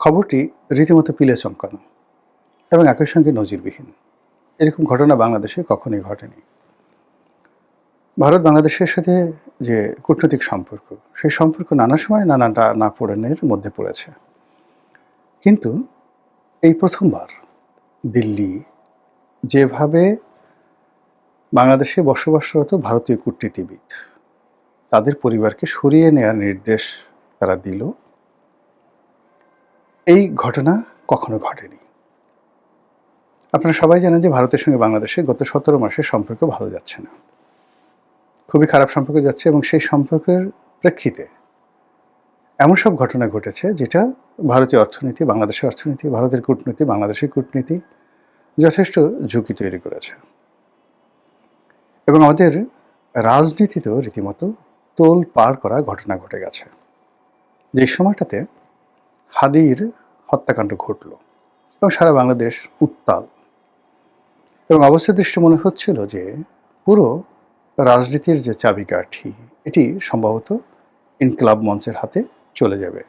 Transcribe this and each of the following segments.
খবরটি রীতিমতো পিলে চমকানো এবং একই সঙ্গে নজিরবিহীন। এরকম ঘটনা বাংলাদেশে কখনোই ঘটেনি। ভারত বাংলাদেশের সাথে যে কূটনৈতিক সম্পর্ক, সেই সম্পর্ক নানা সময় নানা টানাপোড়েনের মধ্যে পড়েছে। কিন্তু এই প্রথমবার দিল্লি যেভাবে বাংলাদেশে বসবাসরত ভারতীয় কূটনীতিবিদ তাদের পরিবারকে সরিয়ে নেওয়ার নির্দেশ তারা দিল, এই ঘটনা কখনো ঘটেনি। আপনারা সবাই জানেন যে ভারতের সঙ্গে বাংলাদেশে গত 17 মাসের সম্পর্ক ভালো যাচ্ছে না, খুবই খারাপ সম্পর্ক যাচ্ছে এবং সেই সম্পর্কের প্রেক্ষিতে এমন সব ঘটনা ঘটেছে যেটা ভারতীয় অর্থনীতি, বাংলাদেশের অর্থনীতি, ভারতের কূটনীতি, বাংলাদেশের কূটনীতি যথেষ্ট ঝুঁকি তৈরি করেছে এবং আমাদের রাজনীতিতেও রীতিমতো তোল পাড় করা ঘটনা ঘটে গেছে। যে সময়টাতে হাদির হত্যাকাণ্ড ঘটল এবং সারা বাংলাদেশ উত্তাল এবং অবস্থা দৃষ্টি মনে হচ্ছিল যে পুরো রাজনীতির যে চাবিকাঠি এটি সম্ভবত ইনকিলাব মঞ্চের হাতে চলে যাবে।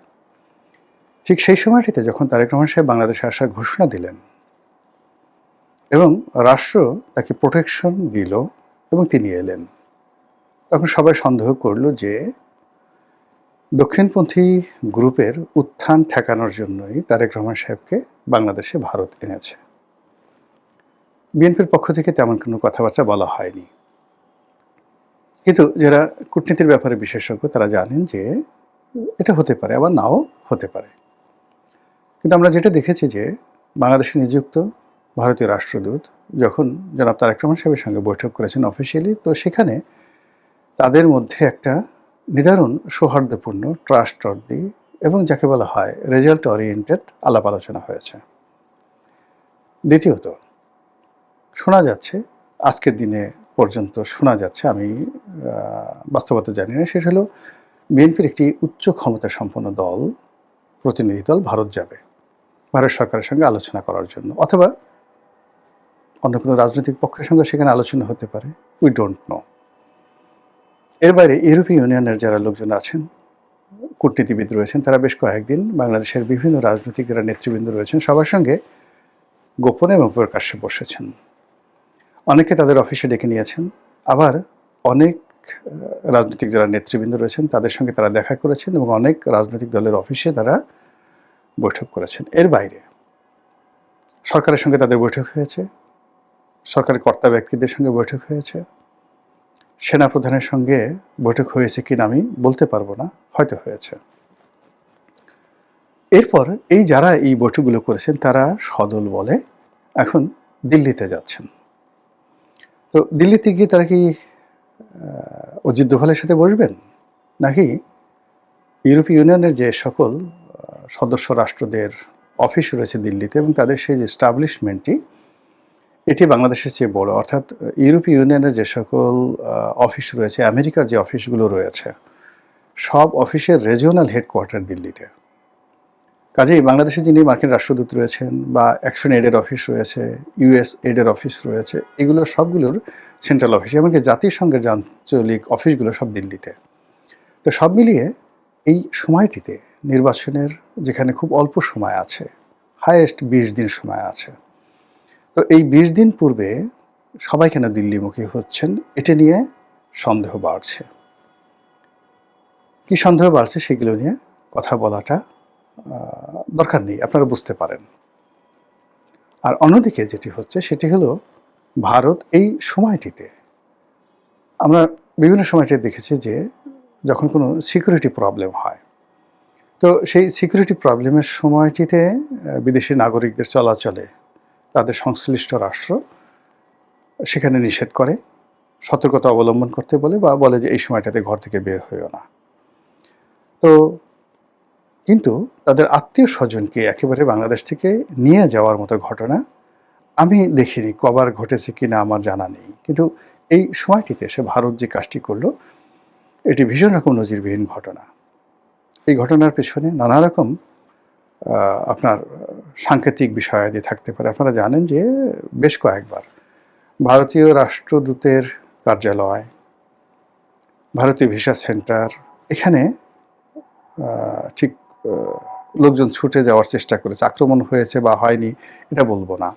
ঠিক সেই সময়টিতে যখন তারেক রহমান সাহেব বাংলাদেশে আসার ঘোষণা দিলেন এবং রাষ্ট্র তাকে প্রোটেকশন দিল এবং তিনি এলেন, তখন সবাই সন্দেহ করল যে দক্ষিণপন্থী গ্রুপের উত্থান ঠেকানোর জন্যই তারেক রহমান সাহেবকে বাংলাদেশে ভারত এনেছে। বিএনপির পক্ষ থেকে তেমন কোনো কথাবার্তা বলা হয়নি, কিন্তু যারা কূটনীতির ব্যাপারে বিশেষজ্ঞ তারা জানেন যে এটা হতে পারে, আবার নাও হতে পারে। কিন্তু আমরা যেটা দেখেছি যে বাংলাদেশে নিযুক্ত ভারতীয় রাষ্ট্রদূত যখন জনাব তারেক রহমান সাহেবের সঙ্গে বৈঠক করেছেন অফিসিয়ালি, তো সেখানে তাদের মধ্যে একটা নিদারুণ সৌহার্দ্যপূর্ণ ট্রাস্টওয়ার্দি এবং যাকে বলা হয় রেজাল্ট ওরিয়েন্টেড আলাপ আলোচনা হয়েছে। দ্বিতীয়ত শোনা যাচ্ছে, আজকের দিনে পর্যন্ত শোনা যাচ্ছে, আমি বাস্তবতা জানি না, সেটা হলো বিএনপির একটি উচ্চ ক্ষমতা সম্পন্ন দল, প্রতিনিধি দল ভারত যাবে ভারত সরকারের সঙ্গে আলোচনা করার জন্য, অথবা অন্য কোনো রাজনৈতিক পক্ষের সঙ্গে সেখানে আলোচনা হতে পারে, উই ডোন্ট নো। এর বাইরে ইউরোপীয় ইউনিয়নের যারা লোকজন আছেন, কূটনীতিবিদ রয়েছেন, তারা বেশ কয়েকদিন বাংলাদেশের বিভিন্ন রাজনৈতিক যারা নেতৃবৃন্দ রয়েছেন সবার সঙ্গে গোপনে এবং প্রকাশ্যে বসেছেন। অনেকে তাদের অফিসে ডেকে নিয়েছেন, আবার অনেক রাজনৈতিক যারা নেতৃবৃন্দ রয়েছেন তাদের সঙ্গে তারা দেখা করেছেন এবং অনেক রাজনৈতিক দলের অফিসে তারা বৈঠক করেছেন। এর বাইরে সরকারের সঙ্গে তাদের বৈঠক হয়েছে, সরকারের কর্তা ব্যক্তিদের সঙ্গে বৈঠক হয়েছে, সেনাপ্রধানের সঙ্গে বৈঠক হয়েছে কিনা আমি বলতে পারবো না, হয়তো হয়েছে। এরপর এই যারা এই বৈঠকগুলো করেছেন তারা সদল বলে এখন দিল্লিতে যাচ্ছেন। তো দিল্লিতে গিয়ে তারা কি অজিত দোভালের সাথে বসবেন, নাকি ইউরোপীয় ইউনিয়নের যে সকল সদস্য রাষ্ট্রদের অফিস রয়েছে দিল্লিতে এবং তাদের সেই যে এস্টাবলিশমেন্টটি এটি বাংলাদেশের চেয়ে বড়, অর্থাৎ ইউরোপীয় ইউনিয়নের যে সকল অফিস রয়েছে, আমেরিকার যে অফিসগুলো রয়েছে, সব অফিসের রিজিওনাল হেডকোয়ার্টার দিল্লিতে। কাজেই বাংলাদেশে যিনি মার্কিন রাষ্ট্রদূত রয়েছেন বা অ্যাকশন এডের অফিস রয়েছে, ইউএস এডের অফিস রয়েছে, এগুলো সবগুলোর সেন্ট্রাল অফিস, এমনকি জাতিসংঘের যে আঞ্চলিক অফিসগুলো সব দিল্লিতে। তো সব মিলিয়ে এই সময়টিতে নির্বাচনের যেখানে খুব অল্প সময় আছে, হাইয়েস্ট 20 দিন সময় আছে, তো এই 20 দিন পূর্বে সবাই কেন দিল্লিমুখী হচ্ছেন এটা নিয়ে সন্দেহ বাড়ছে। কি সন্দেহ বাড়ছে সেগুলো নিয়ে কথা বলাটা দরকার নেই, আপনারা বুঝতে পারেন। আর অন্যদিকে যেটি হচ্ছে সেটি হলো ভারত এই সময়টিতে, আমরা বিভিন্ন সময়টিতে দেখেছি যে যখন কোনো সিকিউরিটি প্রবলেম হয়, তো সেই সিকিউরিটি প্রবলেমের সময়টিতে বিদেশি নাগরিকদের চলাচলে তাদের সংশ্লিষ্ট রাষ্ট্র সেখানে নিষেধ করে, সতর্কতা অবলম্বন করতে বলে বা বলে যে এই সময়টাতে ঘর থেকে বের হইও না। তো কিন্তু তাদের আত্মীয় স্বজনকে একেবারে বাংলাদেশ থেকে নিয়ে যাওয়ার মতো ঘটনা আমি দেখিনি, কবার ঘটেছে কিনা আমার জানা নেই। কিন্তু এই সময়টিতে এসে ভারত যে কাজটি করলো এটি ভীষণ রকম নজিরবিহীন ঘটনা। এই ঘটনার পেছনে নানা রকম আপনার সাংকেতিক বিষয়াদি থাকতে পারে। আপনারা জানেন যে বেশ কয়েকবার ভারতীয় রাষ্ট্রদূতের কার্যালয়, ভারতীয় ভিসা সেন্টার, এখানে ঠিক লোকজন ছুটে যাওয়ার চেষ্টা করেছে, আক্রমণ হয়েছে বা হয়নি এটা বলবো না।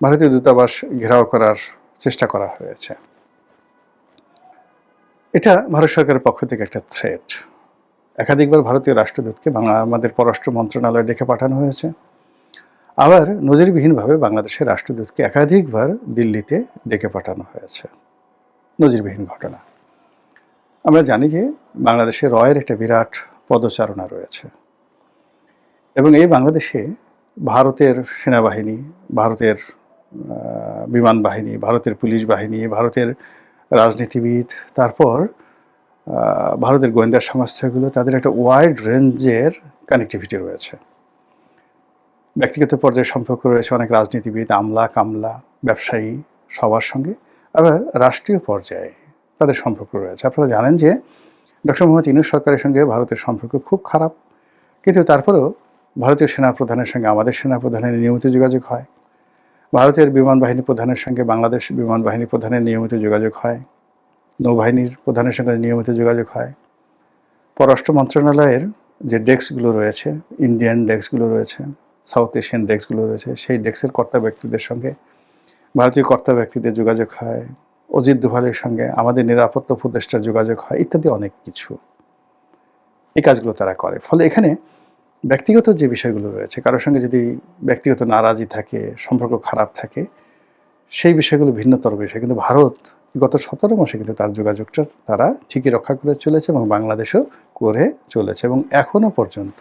ভারতীয় দূতাবাস ঘেরাও করার চেষ্টা করা হয়েছে। এটা ভারত সরকারের পক্ষ থেকে একটা থ্রেট। একাধিকবার ভারতীয় রাষ্ট্রদূতকে আমাদের পররাষ্ট্র মন্ত্রণালয়ে ডেকে পাঠানো হয়েছে। আবার নজিরবিহীনভাবে বাংলাদেশের রাষ্ট্রদূতকে একাধিকবার দিল্লিতে ডেকে পাঠানো হয়েছে। নজিরবিহীন ঘটনা। আমরা জানি যে বাংলাদেশে রয়ের একটা বিরাট পদচারণা রয়েছে এবং এই বাংলাদেশে ভারতের সেনাবাহিনী, ভারতের বিমান বাহিনী, ভারতের পুলিশ বাহিনী, ভারতের রাজনীতিবিদ, তারপর ভারতের গোয়েন্দা সংস্থাগুলো, তাদের একটা ওয়াইড রেঞ্জের কানেক্টিভিটি রয়েছে। ব্যক্তিগত পর্যায়ে সম্পর্ক রয়েছে অনেক রাজনীতিবিদ, আমলা কামলা, ব্যবসায়ী সবার সঙ্গে। আবার রাষ্ট্রীয় পর্যায়ে তাদের সম্পর্ক রয়েছে। আপনারা জানেন যে ডক্টর মোহাম্মদ ইউনূস সরকারের সঙ্গে ভারতের সম্পর্ক খুব খারাপ, কিন্তু তারপরেও ভারতীয় সেনাপ্রধানের সঙ্গে আমাদের সেনাপ্রধানের নিয়মিত যোগাযোগ হয়। ভারতের বিমান বাহিনী প্রধানের সঙ্গে বাংলাদেশ বিমান বাহিনী প্রধানের নিয়মিত যোগাযোগ হয়। নৌবাহিনীর প্রধানের সঙ্গে নিয়মিত যোগাযোগ হয়। পররাষ্ট্র মন্ত্রণালয়ের যে ডেস্কগুলো রয়েছে, ইন্ডিয়ান ডেস্কগুলো রয়েছে, সাউথ এশিয়ান ডেস্কগুলো রয়েছে, সেই ডেস্কের কর্তা ব্যক্তিদের সঙ্গে ভারতীয় কর্তা ব্যক্তিদের যোগাযোগ হয়। অজিত দোভালের সঙ্গে আমাদের নিরাপত্তা উপদেষ্টার যোগাযোগ হয়, ইত্যাদি অনেক কিছু। এই কাজগুলো তারা করে। ফলে এখানে ব্যক্তিগত যে বিষয়গুলো রয়েছে, কারোর সঙ্গে যদি ব্যক্তিগত নারাজি থাকে, সম্পর্ক খারাপ থাকে, সেই বিষয়গুলো ভিন্নতর বিষয়। কিন্তু ভারত গত 17 মাসে কিন্তু তার যোগাযোগটা তারা ঠিকই রক্ষা করে চলেছে এবং বাংলাদেশও করে চলেছে এবং এখনো পর্যন্ত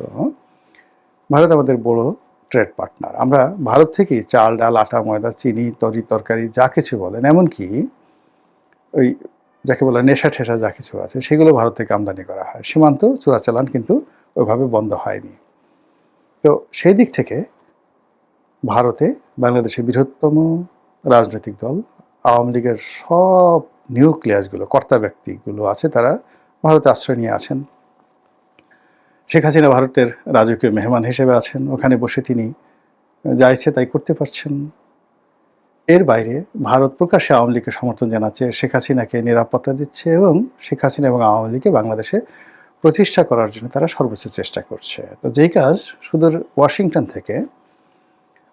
ভারত আমাদের বড় ট্রেড পার্টনার। আমরা ভারত থেকেই চাল, ডাল, আটা, ময়দা, চিনি, তরকারি যা কিছু বলেন, এমনকি ওই যাকে বলে নেশা ঠেসা যা কিছু আছে, সেগুলো ভারত থেকে আমদানি করা হয়। সীমান্ত চোরাচালান কিন্তু ওইভাবে বন্ধ হয়নি। তো সেই দিক থেকে ভারতে বাংলাদেশের বৃহত্তম রাজনৈতিক দল আওয়ামী লীগের সব নিউক্লিয়াসগুলো, কর্তা ব্যক্তিগুলো আছে, তারা ভারতে আশ্রয় নিয়ে আছেন। শেখ হাসিনা ভারতের রাজকীয় মেহমান হিসেবে আছেন, ওখানে বসে তিনি যা ইচ্ছে তাই করতে পারছেন। এর বাইরে ভারত প্রকাশ্যে আওয়ামী লীগকে সমর্থন জানাচ্ছে, শেখ হাসিনাকে নিরাপত্তা দিচ্ছে এবং শেখ হাসিনা এবং আওয়ামী লীগকে বাংলাদেশে প্রতিষ্ঠা করার জন্য তারা সর্বোচ্চ চেষ্টা করছে। তো যেই কাজ সুদূর ওয়াশিংটন থেকে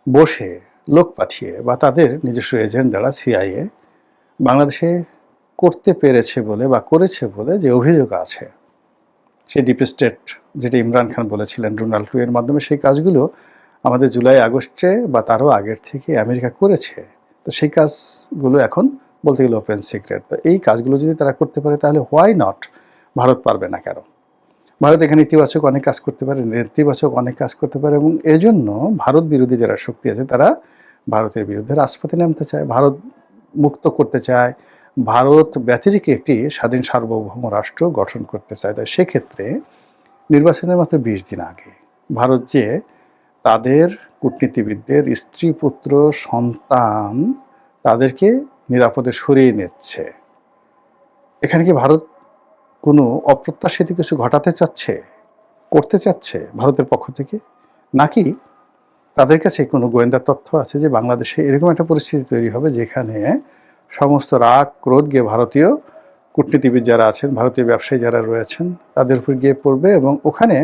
বসে লোক পাঠিয়ে বা তাদের নিজস্ব এজেন্ট দ্বারা সিআইএ বাংলাদেশে করতে পেরেছে বলে বা করেছে বলে যে অভিযোগ আছে, সেই ডিপ স্টেট যেটা ইমরান খান বলেছিলেন ডোনাল্ড ট্রাম্প এর মাধ্যমে, সেই কাজগুলো আমাদের জুলাই আগস্টে বা তারও আগের থেকে আমেরিকা করেছে। তো সেই কাজগুলো এখন বলতে গেলে ওপেন সিক্রেট। তো এই কাজগুলো যদি তারা করতে পারে তাহলে হোয়াই নট ভারত পারবে না কেন? ভারত এখানে ইতিবাচক অনেক কাজ করতে পারে, নেতিবাচক অনেক কাজ করতে পারে এবং এজন্য ভারত বিরোধী যারা শক্তি আছে তারা ভারতের বিরুদ্ধে রাজপথে নামতে চায়, ভারত মুক্ত করতে চায়, ভারত ব্যতিরিক্ত একটি স্বাধীন সার্বভৌম রাষ্ট্র গঠন করতে চায়। তাই সেক্ষেত্রে নির্বাচনের মাত্র 20 দিন আগে ভারত যে তাদের কূটনীতিবিদদের স্ত্রী, পুত্র, সন্তান তাদেরকে নিরাপদে সরিয়ে নিচ্ছে, এখানে কি ভারত কোনো অপ্রত্যাশিত কিছু ঘটাতে চাচ্ছে, করতে চাচ্ছে ভারতের পক্ষ থেকে? নাকি তাদের কাছে কোনো গোয়েন্দা তথ্য আছে যে বাংলাদেশে এরকম একটা পরিস্থিতি তৈরি হবে যেখানে সমস্ত রাগ ক্রোধ গিয়ে ভারতীয় কূটনীতিবিদ যারা আছেন, ভারতীয় ব্যবসায়ী যারা রয়েছেন তাদের উপর গিয়ে পড়বে এবং ওখানে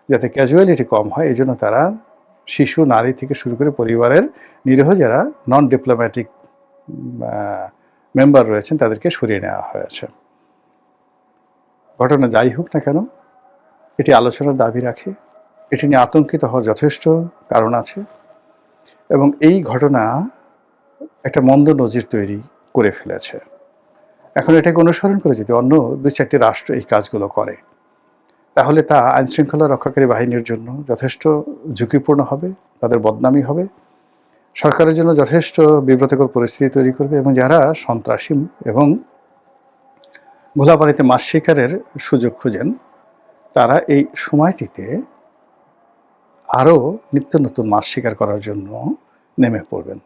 যাতে ক্যাজুয়ালিটি কম হয় এই জন্য তারা শিশু, নারী থেকে শুরু করে পরিবারের নিরীহ যারা নন ডিপ্লোম্যাটিক মেম্বার রয়েছেন তাদেরকে সরিয়ে নেওয়া হয়েছে। ঘটনা যাই হোক না কেন, এটি আলোচনার দাবি রাখে, এটি নিয়ে আতঙ্কিত হওয়ার যথেষ্ট কারণ আছে এবং এই ঘটনা একটা মন্দ নজির তৈরি করে ফেলেছে। এখন এটাকে অনুসরণ করে যদি অন্য 2-4টি রাষ্ট্র এই কাজগুলো করে তাহলে তা আইনশৃঙ্খলা রক্ষাকারী বাহিনীর জন্য যথেষ্ট ঝুঁকিপূর্ণ হবে, তাদের বদনামি হবে, সরকারের জন্য যথেষ্ট বিব্রতকর পরিস্থিতি তৈরি করবে এবং যারা সন্ত্রাসী এবং ঘোলাপানিতে মাছ শিকারের সুযোগ খুঁজেন তারা এই সময়টিতে আরও নিত্য নতুন মাছ শিকার করার জন্য নেমে পড়বেন।